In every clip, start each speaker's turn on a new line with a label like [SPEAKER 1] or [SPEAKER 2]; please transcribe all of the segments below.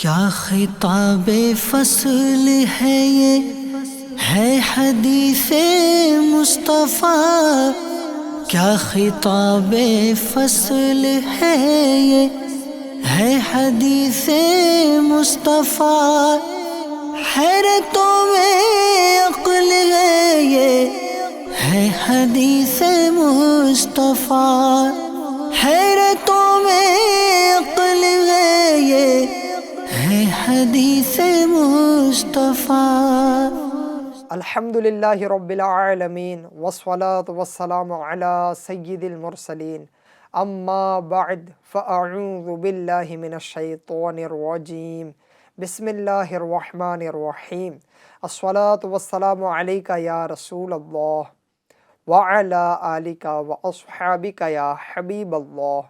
[SPEAKER 1] کیا خطاب فصل ہے یہ ہے حدیث مصطفیٰ، کیا خطاب فصل ہے یہ ہے حدیث مصطفیٰ، حیرتوں میں عقل ہے یہ ہے حدیث مصطفیٰ، حیرتوں میں عقل ہے یہ ہے حدیث مصطفیٰ۔
[SPEAKER 2] الحمدللہ رب العالمین والصلاة والسلام علی سید المرسلین، اما بعد فاعوذ باللہ من الشیطان الرجیم، بسم اللہ الرحمن الرحیم، الصلاة والسلام علیک یا رسول اللہ وعلی آلک واصحابک یا حبیب اللہ،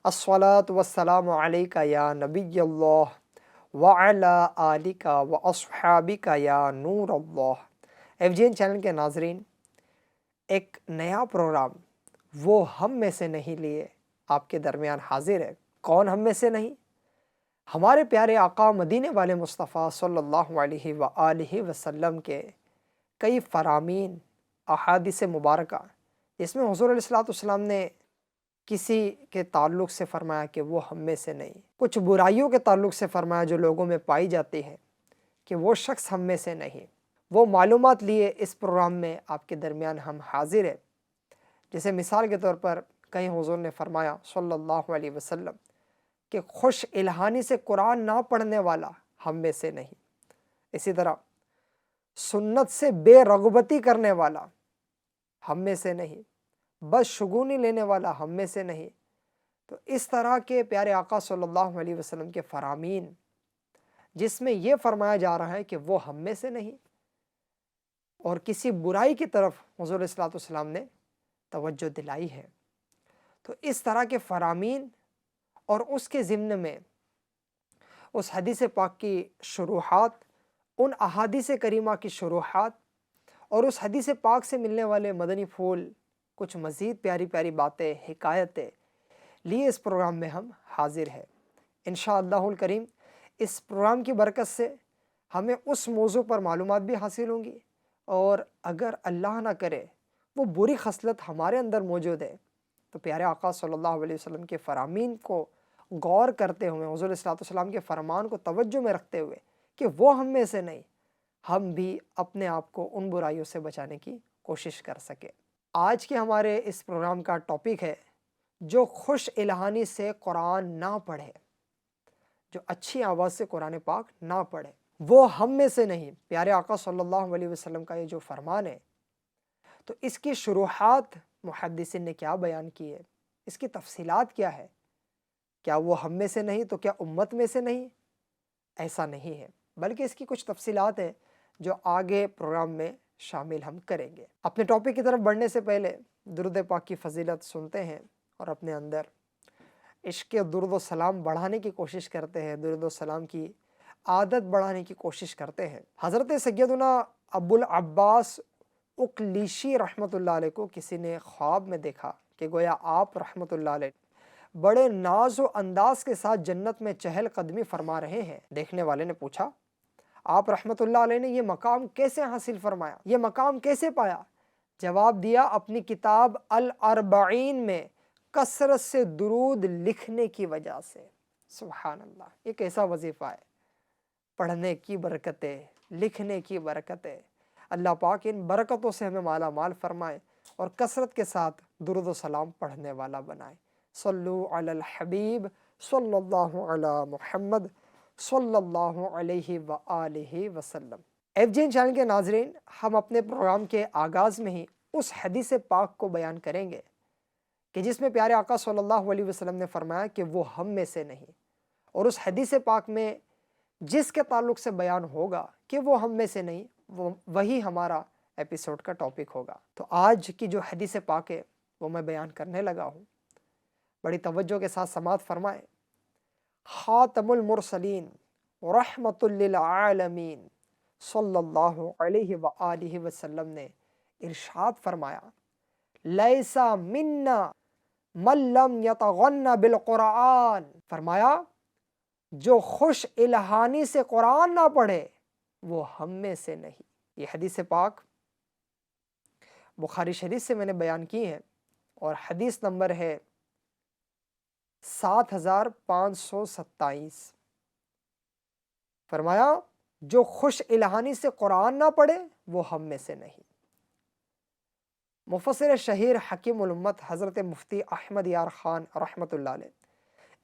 [SPEAKER 2] الصلاة والسلام علیک یا نبی اللہ وعلی آلک واصحابک یا نور اللہ۔ ایف جی این چینل کے ناظرین، ایک نیا پروگرام وہ ہم میں سے نہیں لیے آپ کے درمیان حاضر ہے۔ کون ہم میں سے نہیں؟ ہمارے پیارے آقا مدینے والے مصطفیٰ صلی اللہ علیہ وآلہ وسلم کے کئی فرامین، احادیث مبارکہ، جس میں حضور علیہ الصلوۃ نے کسی کے تعلق سے فرمایا کہ وہ ہم میں سے نہیں، کچھ برائیوں کے تعلق سے فرمایا جو لوگوں میں پائی جاتی ہے کہ وہ شخص ہم میں سے نہیں، وہ معلومات لیے اس پروگرام میں آپ کے درمیان ہم حاضر ہیں۔ جیسے مثال کے طور پر کہیں حضور نے فرمایا صلی اللہ علیہ وسلم کہ خوش الہانی سے قرآن نہ پڑھنے والا ہم میں سے نہیں، اسی طرح سنت سے بے رغبتی کرنے والا ہم میں سے نہیں، بس شگونی لینے والا ہم میں سے نہیں۔ تو اس طرح کے پیارے آقا صلی اللہ علیہ وسلم کے فرامین جس میں یہ فرمایا جا رہا ہے کہ وہ ہم میں سے نہیں، اور کسی برائی کی طرف حضور صلی اللہ علیہ وسلم نے توجہ دلائی ہے، تو اس طرح کے فرامین اور اس کے ضمن میں اس حدیث پاک کی شروحات، ان احادیث کریمہ کی شروحات اور اس حدیث پاک سے ملنے والے مدنی پھول، کچھ مزید پیاری پیاری باتیں، حکایتیں لیے اس پروگرام میں ہم حاضر ہیں۔ انشاءاللہ الکریم اس پروگرام کی برکت سے ہمیں اس موضوع پر معلومات بھی حاصل ہوں گی، اور اگر اللہ نہ کرے وہ بری خصلت ہمارے اندر موجود ہے تو پیارے آقا صلی اللہ علیہ وسلم کے فرامین کو غور کرتے ہوئے، حضور صلی اللہ علیہ وسلم کے فرمان کو توجہ میں رکھتے ہوئے کہ وہ ہم میں سے نہیں، ہم بھی اپنے آپ کو ان برائیوں سے بچانے کی کوشش کر سکے۔ آج کے ہمارے اس پروگرام کا ٹاپک ہے جو خوش الہانی سے قرآن نہ پڑھے، جو اچھی آواز سے قرآن پاک نہ پڑھے، وہ ہم میں سے نہیں۔ پیارے آقا صلی اللہ علیہ وسلم کا یہ جو فرمان ہے، تو اس کی شروحات محدثین نے کیا بیان کی ہے، اس کی تفصیلات کیا ہے؟ کیا وہ ہم میں سے نہیں تو کیا امت میں سے نہیں؟ ایسا نہیں ہے، بلکہ اس کی کچھ تفصیلات ہیں جو آگے پروگرام میں شامل ہم کریں گے۔ اپنے ٹاپک کی طرف بڑھنے سے پہلے درود پاک کی فضیلت سنتے ہیں اور اپنے اندر عشق درود و سلام بڑھانے کی کوشش کرتے ہیں، درود و سلام کی عادت بڑھانے کی کوشش کرتے ہیں۔ حضرت سیدنا ابو العباس اقلیشی رحمۃ اللہ علیہ کو کسی نے خواب میں دیکھا کہ گویا آپ رحمۃ اللہ علیہ بڑے ناز و انداز کے ساتھ جنت میں چہل قدمی فرما رہے ہیں۔ دیکھنے والے نے پوچھا آپ رحمۃ اللہ علیہ نے یہ مقام کیسے حاصل فرمایا، یہ مقام کیسے پایا؟ جواب دیا اپنی کتاب الاربعین میں کثرت سے درود لکھنے کی وجہ سے۔ سبحان اللہ، یہ کیسا وظیفہ ہے، پڑھنے کی برکتیں، لکھنے کی برکتیں۔ اللہ پاک ان برکتوں سے ہمیں مالا مال فرمائے اور کثرت کے ساتھ درود و سلام پڑھنے والا بنائے۔ صلو علی الحبیب صلی اللہ علی محمد صلی اللہ علیہ وآلہ وسلم۔ ایف جی این چینل کے ناظرین، ہم اپنے پروگرام کے آغاز میں ہی اس حدیث پاک کو بیان کریں گے کہ جس میں پیارے آقا صلی اللہ علیہ وسلم نے فرمایا کہ وہ ہم میں سے نہیں، اور اس حدیث پاک میں جس کے تعلق سے بیان ہوگا کہ وہ ہم میں سے نہیں، وہی ہمارا ایپیسوڈ کا ٹاپک ہوگا۔ تو آج کی جو حدیث پاک ہے وہ میں بیان کرنے لگا ہوں، بڑی توجہ کے ساتھ سماعت فرمائیں۔ خاتم المرسلین رحمت للعالمین صلی اللہ علیہ وآلہ وسلم نے ارشاد فرمایا لیسا منا من لم یتغن بالقرآن، فرمایا جو خوش الہانی سے قرآن نہ پڑھے وہ ہم میں سے نہیں۔ یہ حدیث پاک بخاری شریف سے میں نے بیان کی ہے اور حدیث نمبر ہے 7527۔ فرمایا جو خوش الہانی سے قرآن نہ پڑھے وہ ہم میں سے نہیں۔ مفسر شہیر حکیم الامت حضرت مفتی احمد یار خان رحمۃ اللہ علیہ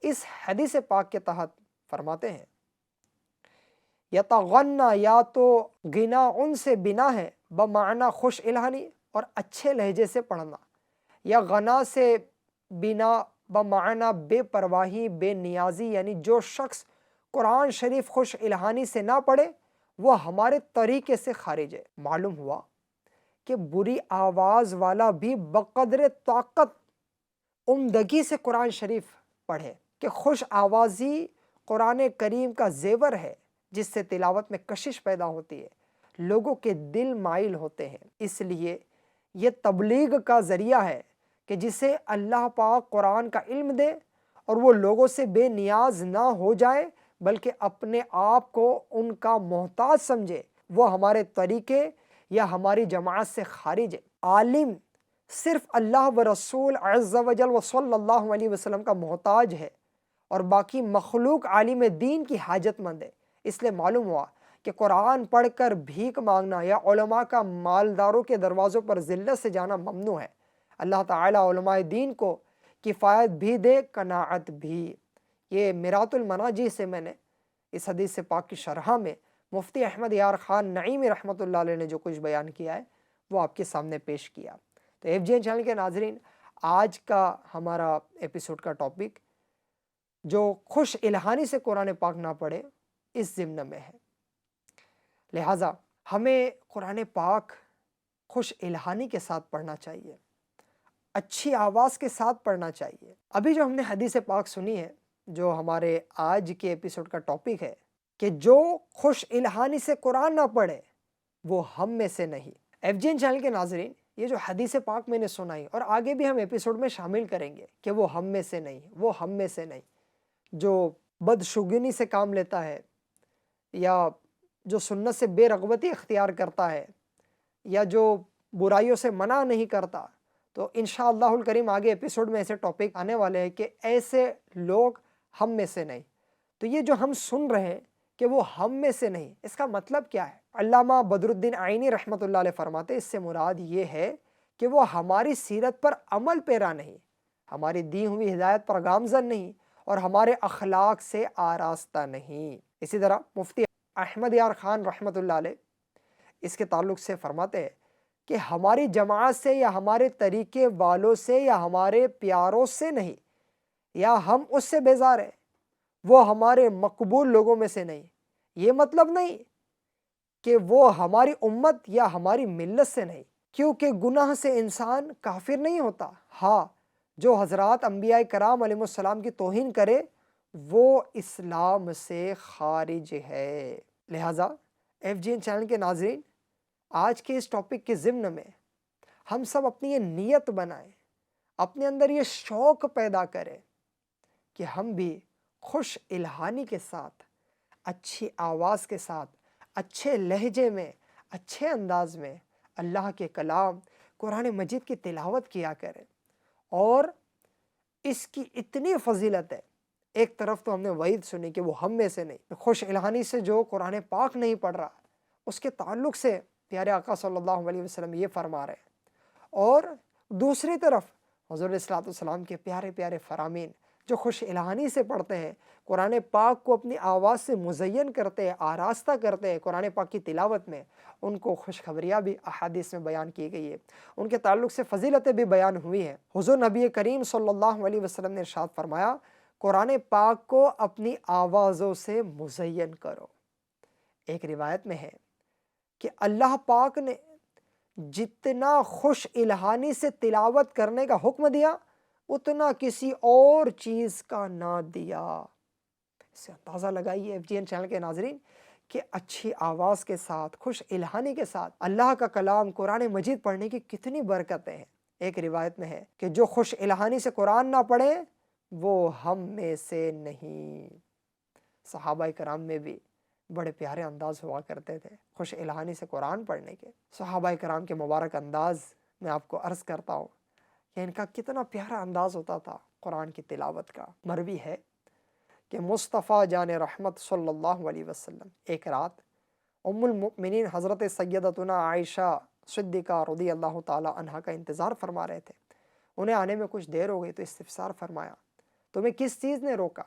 [SPEAKER 2] اس حدیث پاک کے تحت فرماتے ہیں یتغنا، یا تو غنا ان سے بنا ہے بمعنی خوش الہانی اور اچھے لہجے سے پڑھنا، یا غنا سے بنا بمعنی بے پرواہی بے نیازی، یعنی جو شخص قرآن شریف خوش الہانی سے نہ پڑھے وہ ہمارے طریقے سے خارج ہے۔ معلوم ہوا کہ بری آواز والا بھی بقدر طاقت عمدگی سے قرآن شریف پڑھے، کہ خوش آوازی قرآن کریم کا زیور ہے جس سے تلاوت میں کشش پیدا ہوتی ہے، لوگوں کے دل مائل ہوتے ہیں۔ اس لیے یہ تبلیغ کا ذریعہ ہے کہ جسے اللہ پاک قرآن کا علم دے اور وہ لوگوں سے بے نیاز نہ ہو جائے بلکہ اپنے آپ کو ان کا محتاج سمجھے، وہ ہمارے طریقے یا ہماری جماعت سے خارج ہے۔ عالم صرف اللہ و رسول عز و جل و صلی اللہ علیہ وسلم کا محتاج ہے اور باقی مخلوق عالم دین کی حاجت مند ہے۔ اس لیے معلوم ہوا کہ قرآن پڑھ کر بھیک مانگنا یا علماء کا مالداروں کے دروازوں پر ذلت سے جانا ممنوع ہے۔ اللہ تعالیٰ علماء دین کو کفایت بھی دے، قناعت بھی۔ یہ میرات المناجی سے میں نے اس حدیث پاک کی شرح میں مفتی احمد یار خان نعیمی رحمۃ اللہ علیہ نے جو کچھ بیان کیا ہے وہ آپ کے سامنے پیش کیا۔ تو ایف جی این چینل کے ناظرین، آج کا ہمارا ایپیسوڈ کا ٹاپک جو خوش الہانی سے قرآن پاک نہ پڑھے اس ضمن میں ہے، لہٰذا ہمیں قرآن پاک خوش الہانی کے ساتھ پڑھنا چاہیے، اچھی آواز کے ساتھ پڑھنا چاہیے۔ ابھی جو ہم نے حدیث پاک سنی ہے جو ہمارے آج کے ایپیسوڈ کا ٹاپک ہے کہ جو خوش الہانی سے قرآن نہ پڑھے وہ ہم میں سے نہیں۔ ایف جی این چینل کے ناظرین، یہ جو حدیث پاک میں نے سنائی اور آگے بھی ہم ایپیسوڈ میں شامل کریں گے کہ وہ ہم میں سے نہیں، وہ ہم میں سے نہیں، جو بدشگونی سے کام لیتا ہے یا جو سنت سے بے رغبتی اختیار کرتا ہے یا جو برائیوں سے منع نہیں کرتا، تو انشاءاللہ الکریم آگے ایپیسوڈ میں ایسے ٹاپک آنے والے ہیں کہ ایسے لوگ ہم میں سے نہیں۔ تو یہ جو ہم سن رہے ہیں کہ وہ ہم میں سے نہیں، اس کا مطلب کیا ہے؟ علامہ بدر الدین عینی رحمۃ اللہ علیہ فرماتے اس سے مراد یہ ہے کہ وہ ہماری سیرت پر عمل پیرا نہیں، ہماری دی ہوئی ہدایت پر گامزن نہیں اور ہمارے اخلاق سے آراستہ نہیں۔ اسی طرح مفتی احمد یار خان رحمۃ اللہ علیہ اس کے تعلق سے فرماتے ہیں کہ ہماری جماعت سے یا ہمارے طریقے والوں سے یا ہمارے پیاروں سے نہیں، یا ہم اس سے بیزار ہیں، وہ ہمارے مقبول لوگوں میں سے نہیں۔ یہ مطلب نہیں کہ وہ ہماری امت یا ہماری ملت سے نہیں، کیونکہ گناہ سے انسان کافر نہیں ہوتا۔ ہاں، جو حضرات انبیاء کرام علیہ السلام کی توہین کرے وہ اسلام سے خارج ہے۔ لہٰذا ایف جی این چینل کے ناظرین، آج کے اس ٹاپک کے ضمن میں ہم سب اپنی یہ نیت بنائیں، اپنے اندر یہ شوق پیدا کریں کہ ہم بھی خوش الہانی کے ساتھ، اچھی آواز کے ساتھ، اچھے لہجے میں، اچھے انداز میں اللہ کے کلام قرآن مجید کی تلاوت کیا کریں۔ اور اس کی اتنی فضیلت ہے، ایک طرف تو ہم نے وعید سنی کہ وہ ہم میں سے نہیں، خوش الہانی سے جو قرآن پاک نہیں پڑھ رہا اس کے تعلق سے پیارے آقا صلی اللہ علیہ وسلم یہ فرما رہے ہیں، اور دوسری طرف حضور علیہ الصلوۃ والسلام کے پیارے پیارے فرامین جو خوش الہانی سے پڑھتے ہیں، قرآن پاک کو اپنی آواز سے مزین کرتے ہیں، آراستہ کرتے ہیں قرآن پاک کی تلاوت میں، ان کو خوشخبریاں بھی احادیث میں بیان کی گئی ہے، ان کے تعلق سے فضیلتیں بھی بیان ہوئی ہیں۔ حضور نبی کریم صلی اللہ علیہ وسلم نے ارشاد فرمایا قرآن پاک کو اپنی آوازوں سے مزین کرو۔ ایک روایت میں ہے کہ اللہ پاک نے جتنا خوش الہانی سے تلاوت کرنے کا حکم دیا اتنا کسی اور چیز کا نہ دیا۔ اس سے اندازہ لگائیے ایف جی این چینل کے ناظرین کہ اچھی آواز کے ساتھ، خوش الہانی کے ساتھ اللہ کا کلام قرآن مجید پڑھنے کی کتنی برکتیں ہیں۔ ایک روایت میں ہے کہ جو خوش الہانی سے قرآن نہ پڑھے وہ ہم میں سے نہیں۔ صحابہ کرام میں بھی بڑے پیارے انداز ہوا کرتے تھے خوش الہانی سے قرآن پڑھنے کے۔ صحابہ کرام کے مبارک انداز میں آپ کو عرض کرتا ہوں کہ ان کا کتنا پیارا انداز ہوتا تھا قرآن کی تلاوت کا۔ مروی ہے کہ مصطفیٰ جان رحمت صلی اللہ علیہ وسلم ایک رات ام المؤمنین حضرت سیدتنا عائشہ صدیقہ رضی اللہ تعالی عنہا کا انتظار فرما رہے تھے۔ انہیں آنے میں کچھ دیر ہو گئی تو استفسار فرمایا، تمہیں کس چیز نے روکا؟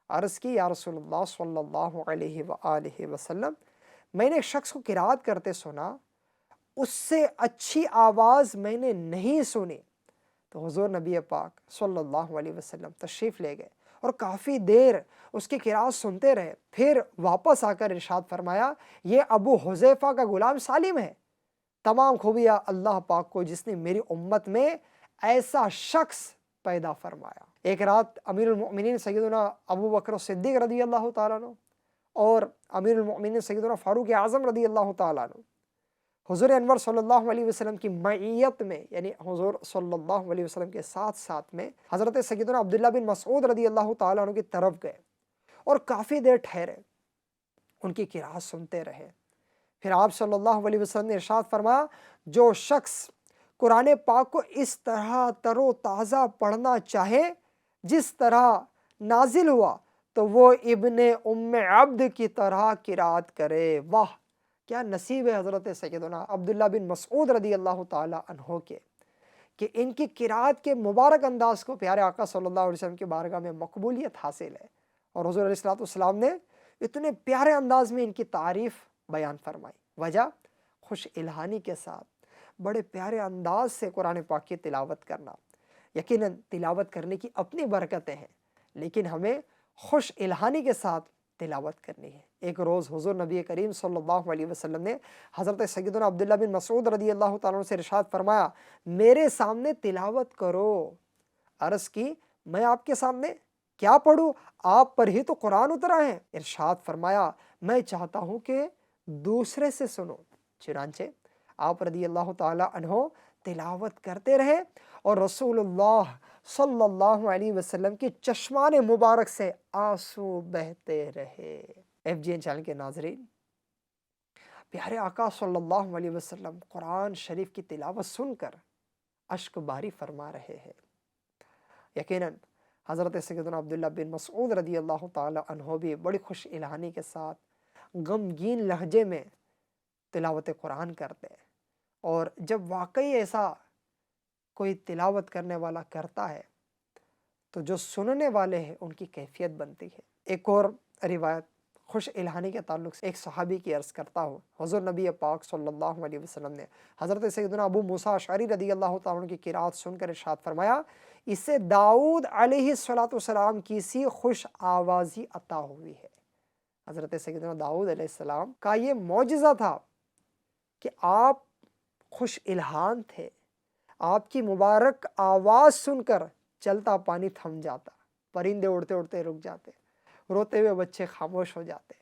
[SPEAKER 2] عرض کی، یا رسول اللہ صلی اللہ علیہ وآلہ وسلم، میں نے ایک شخص کو قرات کرتے سنا، اس سے اچھی آواز میں نے نہیں سنی۔ تو حضور نبی پاک صلی اللہ علیہ وسلم تشریف لے گئے اور کافی دیر اس کی قرات سنتے رہے، پھر واپس آ کر ارشاد فرمایا، یہ ابو حذیفہ کا غلام سالم ہے، تمام خوبیاں اللہ پاک کو جس نے میری امت میں ایسا شخص پیدا فرمایا۔ ایک رات امیر المؤمنین سیدنا ابو بکر صدیق رضی اللہ تعالیٰ عنہ اور امیر المؤمنین سیدنا فاروق اعظم رضی اللہ تعالیٰ عنہ حضور انور صلی اللہ علیہ وسلم کی معیت میں، یعنی حضور صلی اللہ علیہ وسلم کے ساتھ ساتھ میں حضرت سیدنا عبداللہ بن مسعود رضی اللہ تعالیٰ عنہ کی طرف گئے اور کافی دیر ٹھہرے، ان کی قرات سنتے رہے۔ پھر آپ صلی اللہ علیہ وسلم نے ارشاد فرمایا، جو شخص قرآن پاک کو اس طرح تر و تازہ پڑھنا چاہے جس طرح نازل ہوا تو وہ ابن ام عبد کی طرح قرات کرے۔ واہ، کیا نصیب ہے حضرت سیدنا عبداللہ بن مسعود رضی اللہ تعالی عنہ کے کہ ان کی قرات کے مبارک انداز کو پیارے آقا صلی اللہ علیہ وسلم کی بارگاہ میں مقبولیت حاصل ہے، اور حضور علیہ السلام نے اتنے پیارے انداز میں ان کی تعریف بیان فرمائی۔ وجہ خوش الہانی کے ساتھ بڑے پیارے انداز سے قرآن پاک کی تلاوت کرنا۔ یقیناً تلاوت کرنے کی اپنی برکتیں ہیں، لیکن ہمیں خوش الہانی کے ساتھ تلاوت کرنی ہے۔ ایک روز حضور نبی کریم صلی اللہ علیہ وسلم نے حضرت سیدنا عبداللہ بن مسعود رضی اللہ تعالیٰ عنہ سے ارشاد فرمایا، میرے سامنے تلاوت کرو۔ عرض کی، میں آپ کے سامنے کیا پڑھوں؟ آپ پر ہی تو قرآن اترا ہے۔ ارشاد فرمایا، میں چاہتا ہوں کہ دوسرے سے سنو۔ چنانچہ آپ رضی اللہ تعالی عنہ تلاوت کرتے رہے اور رسول اللہ صلی اللہ علیہ وسلم کی چشمان مبارک سے آنسو بہتے رہے۔ FGN چینل کے ناظرین، پیارے آقا صلی اللہ علیہ وسلم قرآن شریف کی تلاوت سن کر اشک باری فرما رہے ہیں۔ یقیناً حضرت سیدنا عبداللہ بن مسعود رضی اللہ تعالی عنہ بھی بڑی خوش الہانی کے ساتھ غمگین لہجے میں تلاوت قرآن کرتے ہیں، اور جب واقعی ایسا کوئی تلاوت کرنے والا کرتا ہے تو جو سننے والے ہیں ان کی کیفیت بنتی ہے۔ ایک اور روایت خوش الہانی کے تعلق سے ایک صحابی کی عرض کرتا ہوں، حضور نبی پاک صلی اللہ علیہ وسلم نے حضرت سیدنا ابو موسیٰ اشعری رضی اللہ تعالیٰ عنہ کی قرات سن کر ارشاد فرمایا، اسے داؤد علیہ السلام کی سی خوش آوازی عطا ہوئی ہے۔ حضرت سیدنا داؤد علیہ السلام کا یہ معجزہ تھا کہ آپ خوش الہان تھے، آپ کی مبارک آواز سن کر چلتا پانی تھم جاتا، پرندے اڑتے اڑتے رک جاتے، روتے ہوئے بچے خاموش ہو جاتے۔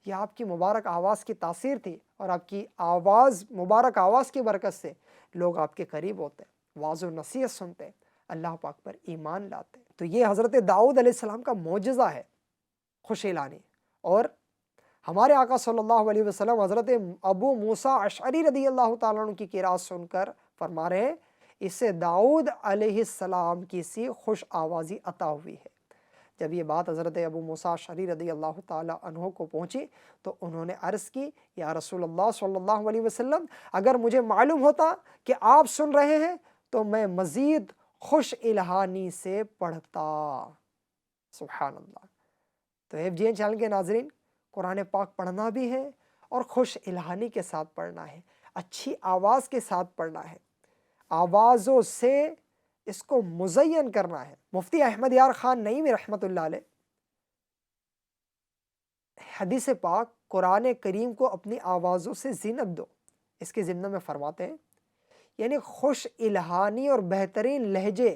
[SPEAKER 2] یہ آپ کی مبارک آواز کی تاثیر تھی، اور آپ کی آواز، مبارک آواز کی برکت سے لوگ آپ کے قریب ہوتے، واعظ و نصیحت سنتے، اللہ پاک پر ایمان لاتے۔ تو یہ حضرت داؤد علیہ السلام کا معجزہ ہے خوش الہانی۔ اور ہمارے آقا صلی اللہ علیہ وسلم حضرت ابو موسیٰ اشعری رضی اللہ تعالیٰ عنہ کی قرات سن کر فرما رہے ہیں، اسے داؤد علیہ السلام کی سی خوش آوازی عطا ہوئی ہے۔ جب یہ بات حضرت ابو موسیٰ اشعری رضی اللہ تعالیٰ عنہ کو پہنچی تو انہوں نے عرض کی، یا رسول اللہ صلی اللہ علیہ وسلم، اگر مجھے معلوم ہوتا کہ آپ سن رہے ہیں تو میں مزید خوش الہانی سے پڑھتا۔ سبحان اللہ۔ تو FGN چینل کے ناظرین، قرآن پاک پڑھنا بھی ہے اور خوش الہانی کے ساتھ پڑھنا ہے، اچھی آواز کے ساتھ پڑھنا ہے، آوازوں سے اس کو مزین کرنا ہے۔ مفتی احمد یار خان نعیمی رحمۃ اللہ علیہ حدیث پاک قرآن کریم کو اپنی آوازوں سے زینت دو، اس کے ضمن میں فرماتے ہیں، یعنی خوش الہانی اور بہترین لہجے،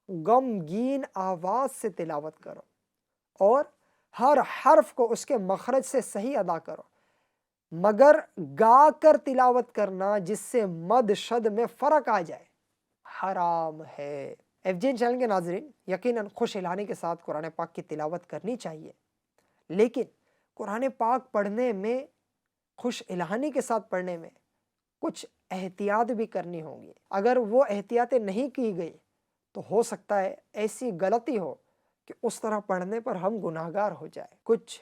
[SPEAKER 2] غمگین آواز سے تلاوت کرو، اور ہر حرف کو اس کے مخرج سے صحیح ادا کرو، مگر گا کر تلاوت کرنا جس سے مد شد میں فرق آ جائے حرام ہے۔ FGN چینل کے ناظرین، یقیناً خوش الہانی کے ساتھ قرآن پاک کی تلاوت کرنی چاہیے، لیکن قرآن پاک پڑھنے میں، خوش الہانی کے ساتھ پڑھنے میں کچھ احتیاط بھی کرنی ہوگی۔ اگر وہ احتیاطیں نہیں کی گئی تو ہو سکتا ہے ایسی غلطی ہو کہ اس طرح پڑھنے پر ہم گناہگار ہو جائے۔ کچھ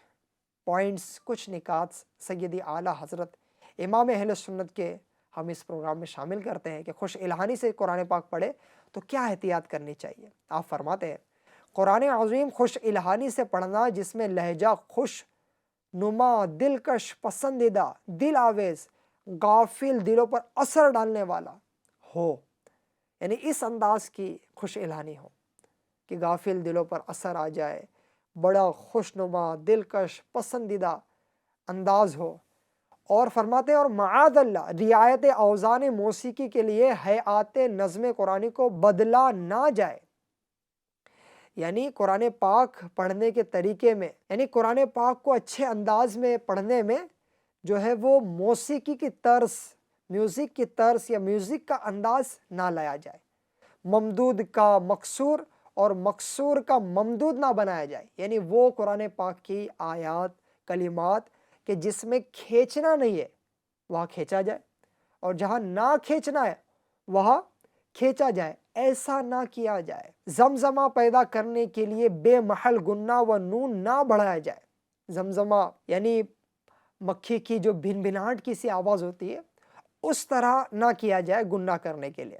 [SPEAKER 2] پوائنٹس، کچھ نکات سیدی اعلیٰ حضرت امام اہل سنت کے ہم اس پروگرام میں شامل کرتے ہیں کہ خوش الہانی سے قرآن پاک پڑھے تو کیا احتیاط کرنی چاہیے۔ آپ فرماتے ہیں قرآن عظیم خوش الہانی سے پڑھنا جس میں لہجہ خوش نما، دلکش، پسندیدہ، دل آویز، غافل دلوں پر اثر ڈالنے والا ہو، یعنی اس انداز کی خوش الہانی ہو کہ غافل دلوں پر اثر آ جائے، بڑا خوش نما، دلکش، پسندیدہ انداز ہو۔ اور فرماتے ہیں اور معاذ اللہ رعایت اوزان موسیقی کے لیے ہیئات نظم قرآنی کو بدلا نہ جائے، یعنی قرآن پاک پڑھنے کے طریقے میں، یعنی قرآن پاک کو اچھے انداز میں پڑھنے میں جو ہے وہ موسیقی کی طرز، میوزک کی طرز یا میوزک کا انداز نہ لایا جائے، ممدود کا مقصور اور مقصور کا ممدود نہ بنایا جائے، یعنی وہ قرآن پاک کی آیات، کلمات کہ جس میں کھینچنا نہیں ہے وہاں کھینچا جائے، اور جہاں نہ کھینچنا ہے وہاں کھینچا جائے، ایسا نہ کیا جائے۔ زمزمہ پیدا کرنے کے لیے بے محل گنہ و نون نہ بڑھایا جائے۔ زمزمہ یعنی مکھی کی جو بھن بھناہٹ کی سی آواز ہوتی ہے اس طرح نہ کیا جائے گنہ کرنے کے لیے۔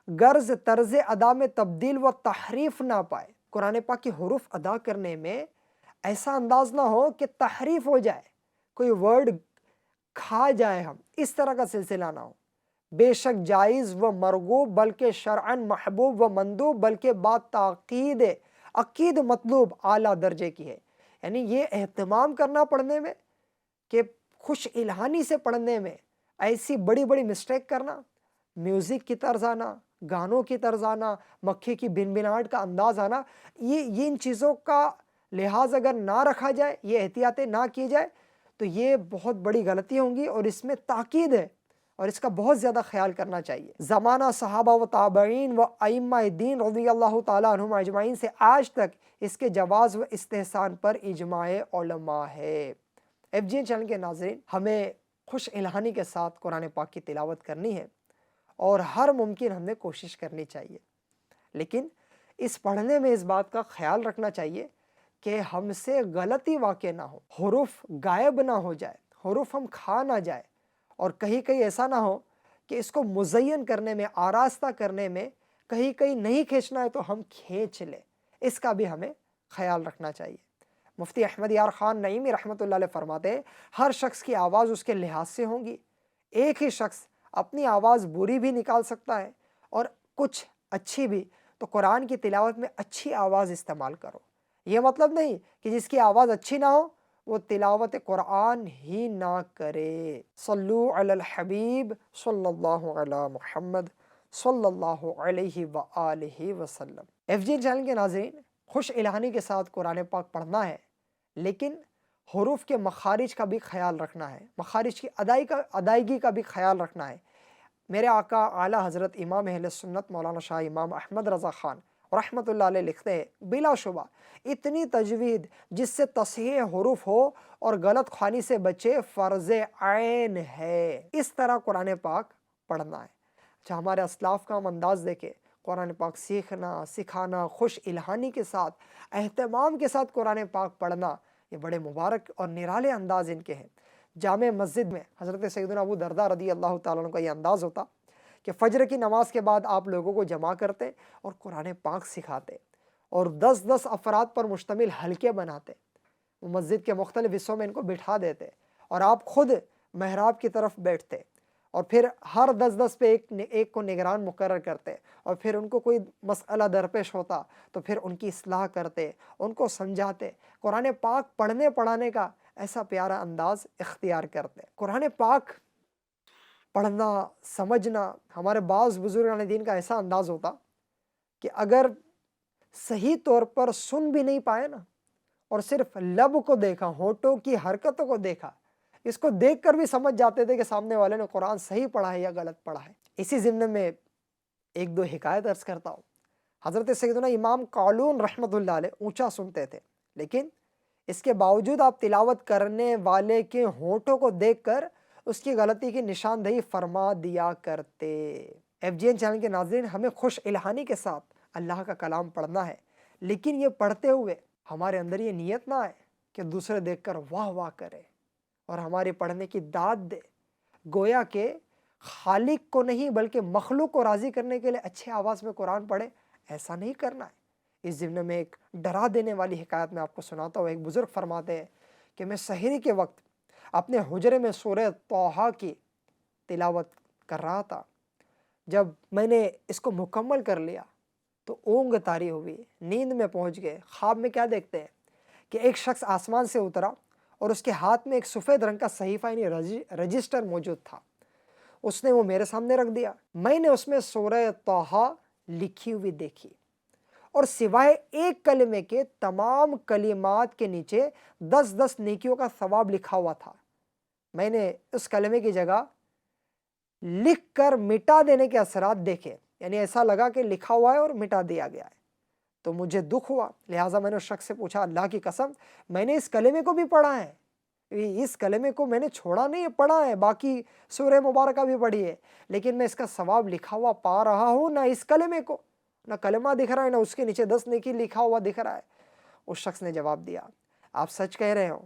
[SPEAKER 2] غرض طرز ادا میں تبدیل و تحریف نہ پائے، قرآن پاک کی حروف ادا کرنے میں ایسا انداز نہ ہو کہ تحریف ہو جائے، کوئی ورڈ کھا جائے، ہم اس طرح کا سلسلہ نہ ہو۔ بے شک جائز و مرغوب بلکہ شرعاً محبوب و مندوب بلکہ بات تاکید عقید مطلوب اعلیٰ درجے کی ہے، یعنی یہ اہتمام کرنا پڑھنے میں کہ خوش الہانی سے پڑھنے میں ایسی بڑی بڑی مسٹیک کرنا، میوزک کی طرز آنا، گانوں کی طرز آنا، مکھی کی بن بناہٹ کا انداز آنا، یہ ان چیزوں کا لحاظ اگر نہ رکھا جائے، یہ احتیاطیں نہ کی جائے تو یہ بہت بڑی غلطی ہوں گی، اور اس میں تاکید ہے اور اس کا بہت زیادہ خیال کرنا چاہیے۔ زمانہ صحابہ و تابعین و ائمہ دین رضی اللہ تعالیٰ عنہم اجمعین سے آج تک اس کے جواز و استحسان پر اجماع علماء ہے۔ ایف جی این چینل کے ناظرین، ہمیں خوش الہانی کے ساتھ قرآن پاک کی تلاوت کرنی ہے اور ہر ممکن ہم نے کوشش کرنی چاہیے، لیکن اس پڑھنے میں اس بات کا خیال رکھنا چاہیے کہ ہم سے غلطی واقع نہ ہو، حروف غائب نہ ہو جائے، حروف ہم کھا نہ جائے، اور کہیں کہیں ایسا نہ ہو کہ اس کو مزین کرنے میں، آراستہ کرنے میں کہیں کہیں نہیں کھینچنا ہے تو ہم کھینچ لیں، اس کا بھی ہمیں خیال رکھنا چاہیے۔ مفتی احمد یار خان نعیمی رحمۃ اللہ علیہ فرماتے ہیں ہر شخص کی آواز اس کے لحاظ سے ہوں گی، ایک ہی شخص اپنی آواز بری بھی نکال سکتا ہے اور کچھ اچھی بھی، تو قرآن کی تلاوت میں اچھی آواز استعمال کرو۔ یہ مطلب نہیں کہ جس کی آواز اچھی نہ ہو وہ تلاوت قرآن ہی نہ کرے۔ صلو علی الحبیب صلی اللہ علی محمد صلی اللہ علیہ وآلہ وسلم۔ ایف جی چینل کے ناظرین، خوش الہانی کے ساتھ قرآن پاک پڑھنا ہے، لیکن حروف کے مخارج کا بھی خیال رکھنا ہے، مخارج کی ادائیگی کا بھی خیال رکھنا ہے۔ میرے آقا اعلیٰ حضرت امام اہل سنت مولانا شاہ امام احمد رضا خان رحمۃ اللہ علیہ لکھتے ہیں بلا شبہ اتنی تجوید جس سے تصحیح حروف ہو اور غلط خوانی سے بچے فرض عین ہے۔ اس طرح قرآن پاک پڑھنا ہے۔ اچھا، ہمارے اسلاف کا ہم انداز دیکھیں، قرآن پاک سیکھنا، سکھانا، خوش الہانی کے ساتھ، اہتمام کے ساتھ قرآن پاک پڑھنا، یہ بڑے مبارک اور نرالے انداز ان کے ہیں۔ جامع مسجد میں حضرت سیدنا ابو درداء رضی اللہ تعالیٰ عنہ کا یہ انداز ہوتا کہ فجر کی نماز کے بعد آپ لوگوں کو جمع کرتے اور قرآن پاک سکھاتے، اور 10 افراد پر مشتمل حلقے بناتے، مسجد کے مختلف حصوں میں ان کو بٹھا دیتے، اور آپ خود محراب کی طرف بیٹھتے، اور پھر ہر 10 پہ ایک کو نگران مقرر کرتے، اور پھر ان کو کوئی مسئلہ درپیش ہوتا تو پھر ان کی اصلاح کرتے، ان کو سمجھاتے، قرآن پاک پڑھنے پڑھانے کا ایسا پیارا انداز اختیار کرتے۔ قرآن پاک پڑھنا، سمجھنا، ہمارے بعض بزرگان دین کا ایسا انداز ہوتا کہ اگر صحیح طور پر سن بھی نہیں پائے نا، اور صرف لب کو دیکھا، ہونٹوں کی حرکتوں کو دیکھا، اس کو دیکھ کر بھی سمجھ جاتے تھے کہ سامنے والے نے قرآن صحیح پڑھا ہے یا غلط پڑھا ہے۔ اسی ضمن میں ایک دو حکایت عرض کرتا ہوں۔ حضرت سیدنا امام قالون رحمۃ اللہ علیہ اونچا سنتے تھے، لیکن اس کے باوجود آپ تلاوت کرنے والے کے ہونٹوں کو دیکھ کر اس کی غلطی کی نشاندہی فرما دیا کرتے۔ ایف جی این چینل کے ناظرین، ہمیں خوش الہانی کے ساتھ اللہ کا کلام پڑھنا ہے، لیکن یہ پڑھتے ہوئے ہمارے اندر یہ نیت نہ آئے کہ دوسرے دیکھ کر واہ واہ کرے اور ہمارے پڑھنے کی داد دے، گویا کہ خالق کو نہیں بلکہ مخلوق کو راضی کرنے کے لیے اچھے آواز میں قرآن پڑھے۔ ایسا نہیں کرنا ہے۔ اس ضمن میں ایک ڈرا دینے والی حکایت میں آپ کو سناتا ہوں۔ ایک بزرگ فرماتے ہیں کہ میں سحری کے وقت اپنے حجرے میں سورہ طٰہٰ کی تلاوت کر رہا تھا۔ جب میں نے اس کو مکمل کر لیا تو اونگ طاری ہوئی، نیند میں پہنچ گئے۔ خواب میں کیا دیکھتے ہیں کہ ایک شخص آسمان سے اترا اور اس کے ہاتھ میں ایک سفید رنگ کا صحیفہ یعنی رجسٹر موجود تھا۔ اس نے وہ میرے سامنے رکھ دیا۔ میں نے اس میں سورہ طٰہٰ لکھی ہوئی دیکھی اور سوائے ایک کلمے کے تمام کلمات کے نیچے 10 نیکیوں کا ثواب لکھا ہوا تھا۔ میں نے اس کلمے کی جگہ لکھ کر مٹا دینے کے اثرات دیکھے، یعنی ایسا لگا کہ لکھا ہوا ہے اور مٹا دیا گیا ہے، تو مجھے دکھ ہوا۔ لہٰذا میں نے اس شخص سے پوچھا، اللہ کی قسم میں نے اس کلمے کو بھی پڑھا ہے، اس کلمے کو میں نے چھوڑا نہیں ہے، پڑھا ہے، باقی سورہ مبارکہ بھی پڑھی ہے، لیکن میں اس کا ثواب لکھا ہوا پا رہا ہوں، نہ اس کلمے کو، نہ کلمہ دکھ رہا ہے، نہ اس کے نیچے 10 نیکی لکھا ہوا دکھ رہا ہے۔ اس شخص نے جواب دیا، آپ سچ کہہ رہے ہو،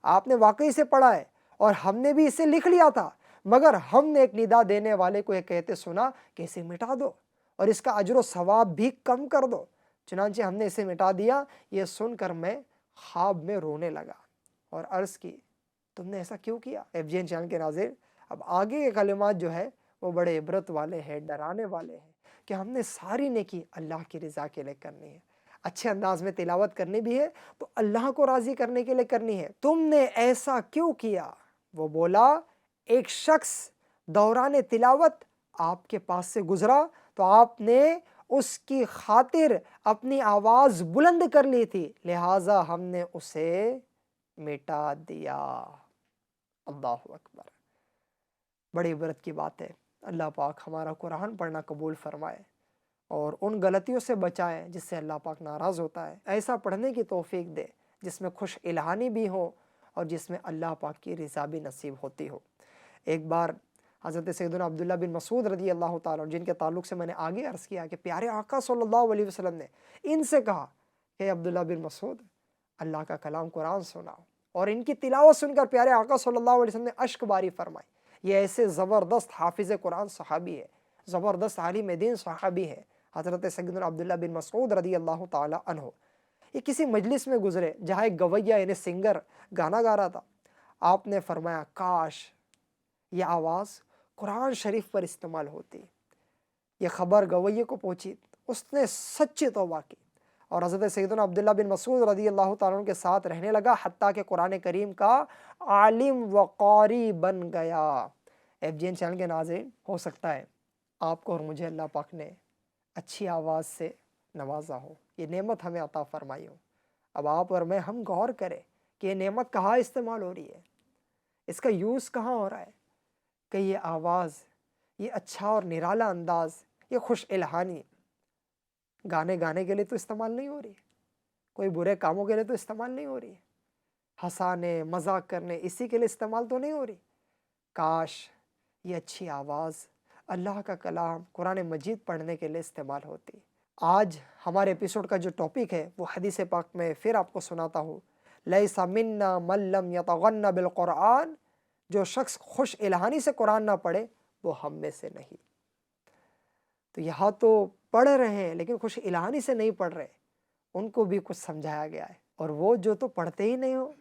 [SPEAKER 2] آپ نے واقعی سے پڑھا ہے اور ہم نے بھی اسے لکھ لیا تھا، مگر ہم نے ایک ندا دینے والے کو یہ کہتے سنا کہ اسے مٹا دو اور اس کا اجر و ثواب بھی کم کر دو، چنانچہ ہم نے اسے مٹا دیا۔ یہ سن کر میں خواب میں رونے لگا اور عرض کی، تم نے ایسا کیوں کیا؟ ایف جی این چینل کے ناظرین، اب آگے کے کلمات جو ہے وہ بڑے عبرت والے ہیں، ڈرانے والے ہیں کہ ہم نے ساری نیکی اللہ کی رضا کے لیے کرنی ہے، اچھے انداز میں تلاوت کرنی بھی ہے تو اللہ کو راضی کرنے کے لیے کرنی ہے۔ تم نے ایسا کیوں کیا؟ وہ بولا، ایک شخص دوران تلاوت آپ کے پاس سے گزرا تو آپ نے اس کی خاطر اپنی آواز بلند کر لی تھی، لہٰذا ہم نے اسے مٹا دیا۔ اللہ اکبر، بڑی عبرت کی بات ہے۔ اللہ پاک ہمارا قرآن پڑھنا قبول فرمائے اور ان غلطیوں سے بچائے جس سے اللہ پاک ناراض ہوتا ہے۔ ایسا پڑھنے کی توفیق دے جس میں خوش الہانی بھی ہو اور جس میں اللہ پاک کی رضا بھی نصیب ہوتی ہو۔ ایک بار حضرت سیدنا عبداللہ بن مسعود رضی اللہ تعالیٰ عنہ، جن کے تعلق سے میں نے آگے عرض کیا کہ پیارے آقا صلی اللہ علیہ وسلم نے ان سے کہا کہ عبداللہ بن مسعود، اللہ کا کلام قرآن سناؤ، اور ان کی تلاوت سن کر پیارے آقا صلی اللہ علیہ وسلم نے اشک باری فرمائی۔ یہ ایسے زبردست حافظ قرآن صحابی ہے، زبردست عالم دین صحابی ہے حضرت سیدنا عبداللہ بن مسعود رضی اللہ تعالیٰ عنہ۔ یہ کسی مجلس میں گزرے جہاں ایک گویہ یعنی سنگر گانا گا رہا تھا۔ آپ نے فرمایا، کاش یہ آواز قرآن شریف پر استعمال ہوتی۔ یہ خبر گویے کو پہنچی، اس نے سچی توبہ کی اور حضرت سیدنا عبداللہ بن مسعود رضی اللہ تعالیٰ عنہ کے ساتھ رہنے لگا، حتیٰ کہ قرآن کریم کا عالم و قاری بن گیا۔ ایف جی این چینل کے ناظرین، ہو سکتا ہے آپ کو اور مجھے اللہ پاک نے اچھی آواز سے نوازا ہو، یہ نعمت ہمیں عطا فرمائی ہو۔ اب آپ اور میں ہم غور کریں کہ یہ نعمت کہاں استعمال ہو رہی ہے، اس کا یوز کہاں ہو رہا ہے، کہ یہ آواز، یہ اچھا اور نرالا انداز، یہ خوش الہانی گانے کے لیے تو استعمال نہیں ہو رہی، کوئی برے کاموں کے لیے تو استعمال نہیں ہو رہی، ہنسانے مذاق کرنے اسی کے لیے استعمال تو نہیں ہو رہی۔ کاش یہ اچھی آواز اللہ کا کلام قرآن مجید پڑھنے کے لیے استعمال ہوتی۔ آج ہمارے ایپیسوڈ کا جو ٹاپک ہے وہ حدیث پاک میں پھر آپ کو سناتا ہوں، لیس منا من لم یتغن بالقرآن، جو شخص خوش الہانی سے قرآن نہ پڑھے وہ ہم میں سے نہیں۔ تو یہاں تو پڑھ رہے ہیں لیکن خوش الہانی سے نہیں پڑھ رہے، ان کو بھی کچھ سمجھایا گیا ہے۔ اور وہ جو تو پڑھتے ہی نہیں ہو،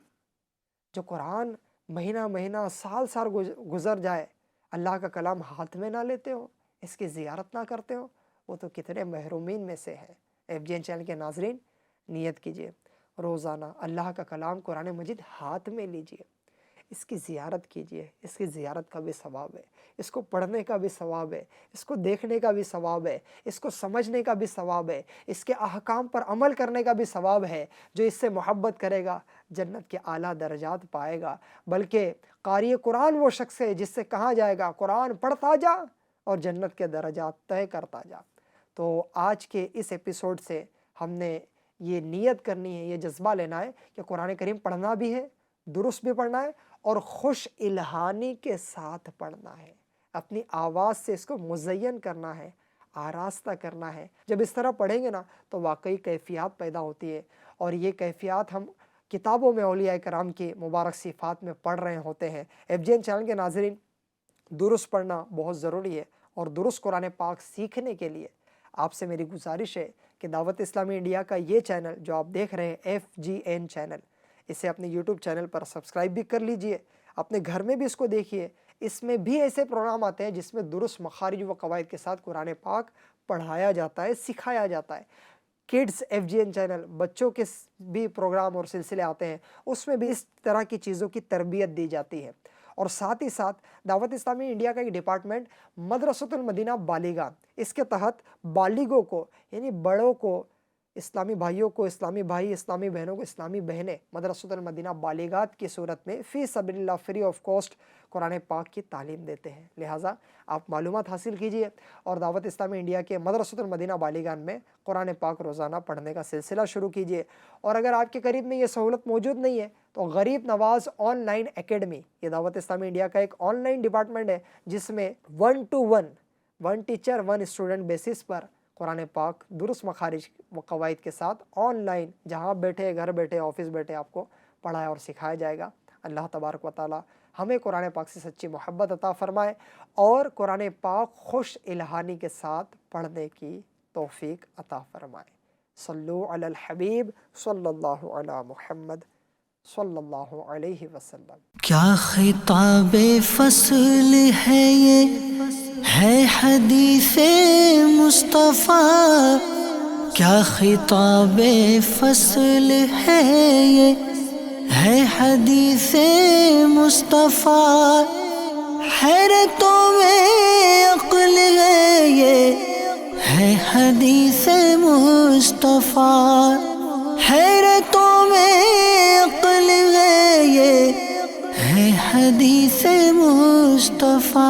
[SPEAKER 2] جو قرآن مہینہ سال گزر جائے اللہ کا کلام ہاتھ میں نہ لیتے ہو، اس کی زیارت نہ کرتے ہو، وہ تو کتنے محرومین میں سے ہیں۔ ایف جی این چینل کے ناظرین، نیت کیجئے، روزانہ اللہ کا کلام قرآن مجید ہاتھ میں لیجئے، اس کی زیارت کیجئے، اس کی زیارت کا بھی ثواب ہے، اس کو پڑھنے کا بھی ثواب ہے، اس کو دیکھنے کا بھی ثواب ہے، اس کو سمجھنے کا بھی ثواب ہے، اس کے احکام پر عمل کرنے کا بھی ثواب ہے۔ جو اس سے محبت کرے گا جنت کے اعلیٰ درجات پائے گا۔ بلکہ قاری قرآن وہ شخص ہے جس سے کہا جائے گا قرآن پڑھتا جا اور جنت کے درجات طے کرتا جا۔ تو آج کے اس ایپیسوڈ سے ہم نے یہ نیت کرنی ہے، یہ جذبہ لینا ہے کہ قرآن کریم پڑھنا بھی ہے، درست بھی پڑھنا ہے اور خوش الہانی کے ساتھ پڑھنا ہے، اپنی آواز سے اس کو مزین کرنا ہے، آراستہ کرنا ہے۔ جب اس طرح پڑھیں گے نا تو واقعی کیفیات پیدا ہوتی ہے، اور یہ کیفیات ہم کتابوں میں اولیاء کرام کی مبارک صفات میں پڑھ رہے ہوتے ہیں۔ FGN چینل کے ناظرین، درست پڑھنا بہت ضروری ہے، اور درست قرآن پاک سیکھنے کے لیے آپ سے میری گزارش ہے کہ دعوت اسلامی انڈیا کا یہ چینل جو آپ دیکھ رہے ہیں FGN چینل، اسے اپنے یوٹیوب چینل پر سبسکرائب بھی کر لیجئے، اپنے گھر میں بھی اس کو دیکھیے۔ اس میں بھی ایسے پروگرام آتے ہیں جس میں درست مخارج و قواعد کے ساتھ قرآن پاک پڑھایا جاتا ہے، سکھایا جاتا ہے۔ کڈز FGN چینل، بچوں کے بھی پروگرام اور سلسلے آتے ہیں، اس میں بھی اس طرح کی چیزوں کی تربیت دی جاتی ہے۔ اور ساتھ ہی ساتھ دعوت اسلامی انڈیا کا ایک ڈپارٹمنٹ مدرسۃ المدینہ بالیغان، اس کے تحت بالغوں کو یعنی بڑوں کو، اسلامی بھائیوں کو، اسلامی بھائی اسلامی بہنوں کو، اسلامی بہنیں مدرسۃ المدینہ بالغات کی صورت میں فی سبیل اللہ فری آف کاسٹ قرآن پاک کی تعلیم دیتے ہیں۔ لہٰذا آپ معلومات حاصل کیجئے اور دعوت اسلامی انڈیا کے مدرسۃ المدینہ بالیغان میں قرآن پاک روزانہ پڑھنے کا سلسلہ شروع کیجئے۔ اور اگر آپ کے قریب میں یہ سہولت موجود نہیں ہے تو غریب نواز آن لائن اکیڈمی، یہ دعوت اسلامی انڈیا کا ایک آن لائن ڈپارٹمنٹ ہے جس میں 1 to 1 1 ٹیچر 1 اسٹوڈنٹ بیسس پر قرآن پاک درست مخارج و قواعد کے ساتھ آن لائن جہاں بیٹھے، گھر بیٹھے، آفس بیٹھے آپ کو پڑھایا اور سکھایا جائے گا۔ اللہ تبارک و تعالی ہمیں قرآن پاک سے سچی محبت عطا فرمائے اور قرآن پاک خوش الہانی کے ساتھ پڑھنے کی توفیق عطا فرمائے۔ صلو علی الحبیب صلی اللہ علی محمد صلی اللہ علیہ وسلم۔
[SPEAKER 1] کیا خطاب فصل ہے یہ ہے حدیث مصطفیٰ، کیا خطاب فصل ہے یہ ہے حدیث مصطفیٰ، حیرتوں میں عقل ہے یہ ہے حدیث مصطفیٰ، حیرتوں میں عقل ہے یہ ہے حدیث مصطفیٰ۔